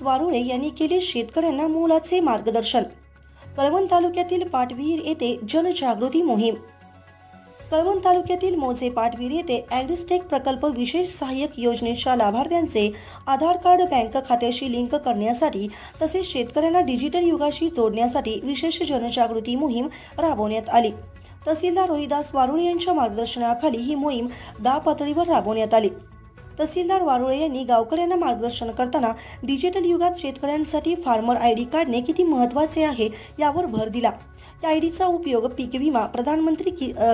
वारुळे यांनी केले शेतकऱ्यांना मोलाचे मार्गदर्शन। कळवण तालुक्यातील पाटविहीर येथे जनजागृती मोहीम। कळवण तालुक्यातील मोजे पाटविहीर येथे ॲग्रिस्टेक प्रकल्प विशेष सहाय्यक योजनेच्या लाभार्थ्यांचे आधार कार्ड बँक खात्याशी लिंक करण्यासाठी तसेच शेतकऱ्यांना डिजिटल युगाशी जोडण्यासाठी विशेष जनजागृती मोहीम राबवण्यात आली। तहसीलदार रोहिदास वारुळे यांच्या मार्गदर्शनाखाली ही मोहीम गाव पातळीवर राबवण्यात आली। तहसीलदार वारुळे यांनी गावकऱ्यांना मार्गदर्शन करताना डिजिटल युगात शेतकऱ्यांसाठी फार्मर आयडी काढणे किती महत्त्वाचे आहे यावर भर दिला। या आयडीचा उपयोग पीक विमा, प्रधानमंत्री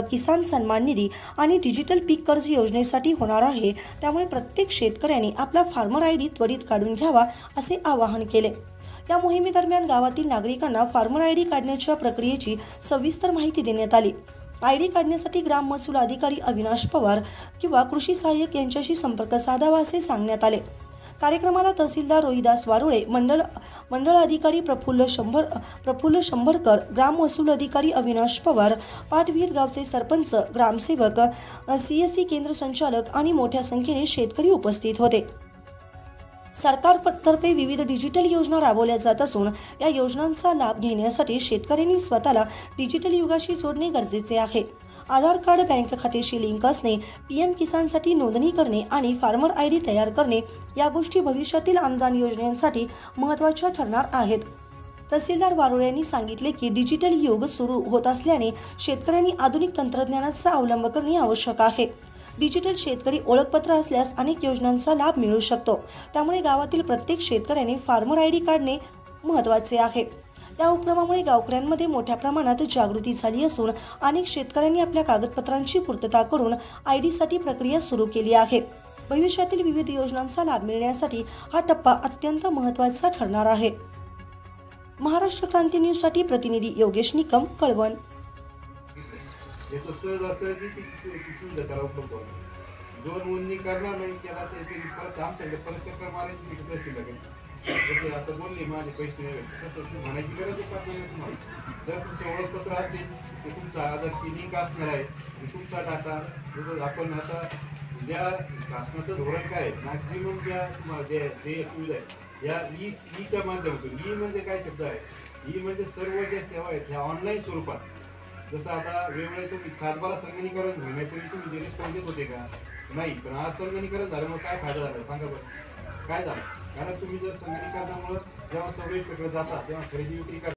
किसान सन्मान निधी आणि डिजिटल पीक कर्ज योजनेसाठी होणार आहे। त्यामुळे प्रत्येक शेतकऱ्यांनी आपला फार्मर आयडी त्वरित काढून घ्यावा असे आवाहन केले। या मोहिमेदरम्यान गावातील नागरिकांना फार्मर आयडी काढण्याच्या प्रक्रियेची सविस्तर माहिती देण्यात आली। आयडी काढण्यासाठी ग्राम महसूल अधिकारी अविनाश पवार किंवा कृषी सहाय्यक यांच्याशी संपर्क साधावा असे सांगण्यात आले। कार्यक्रमाला तहसीलदार रोहिदास वारुळे, मंडळ अधिकारी प्रफुल्ल शंभरकर, ग्राम महसूल अधिकारी अविनाश पवार, पाटविहीर गावचे सरपंच, ग्रामसेवक, CSC केंद्र संचालक आणि मोठ्या संख्येने शेतकरी उपस्थित होते। सरकारतर्फे विविध डिजिटल योजना राबवल्या जात असून या योजनांचा लाभ घेण्यासाठी शेतकऱ्यांनी स्वतःला डिजिटल युगाशी जोडणे गरजेचे आहे। आधार कार्ड बँक खात्याशी लिंक असणे, PM किसानसाठी नोंदणी करणे आणि फार्मर आयडी तयार करणे या गोष्टी भविष्यातील अनुदान योजनांसाठी महत्त्वाच्या ठरणार आहेत। तहसीलदार वारुळे यांनी सांगितले की डिजिटल युग सुरू होत असल्याने शेतकऱ्यांनी आधुनिक तंत्रज्ञानाचा अवलंब करणे आवश्यक आहे। डिजिटल शेतकरी ओळखपत्र असल्यास अनेक योजनांचा लाभ मिळू शकतो। त्यामुळे गावातील प्रत्येक शेतकऱ्याने फार्मर आयडी काढणे महत्त्वाचे आहे। या उपक्रमामुळे गावकऱ्यांमध्ये मोठ्या प्रमाणात जागृती झाली असून अनेक शेतकऱ्यांनी आपल्या कागदपत्रांची पूर्तता करून आयडीसाठी प्रक्रिया सुरू केली आहे। भविष्यातील विविध योजनांचा लाभ मिळण्यासाठी हा टप्पा अत्यंत महत्त्वाचा ठरणार आहे। महाराष्ट्र क्रांती न्यूज साठी प्रतिनिधी योगेश निकम, कळवण। जो नोंदणी करणार नाही त्याला परत आमच्याकडे परत मारायची तहसील लागेल। जसे आता बोलले माझे पैसे नाही तसं म्हणायची गरजच पडणार नाही तुम्हाला। जर तुमचे ओळखपत्र असेल तर तुमचा आधारची लिंक असणार आहे, तुमचा डाटा आपण आता ज्या शासनाचं धोरण काय मॅक्झिमम ज्या सुविधा आहे या ईच्या माध्यमातून। ई म्हणजे काय शब्द आहे? ई म्हणजे सर्व ज्या सेवा आहेत ह्या ऑनलाईन स्वरूपात। जसं आता वेगवेगळ्या तुम्ही सातबारा संगणकीकरण होण्यापूर्वी तुम्ही रिस्पॉन्स देत होते का? नाही, पण आज संगणकीकरण झालं मग काय फायदा झाला सांगा बरं, काय झालं? कारण तुम्ही जर संगणकीकरणामुळे जेव्हा सर्व जाता तेव्हा खरेदी विक्री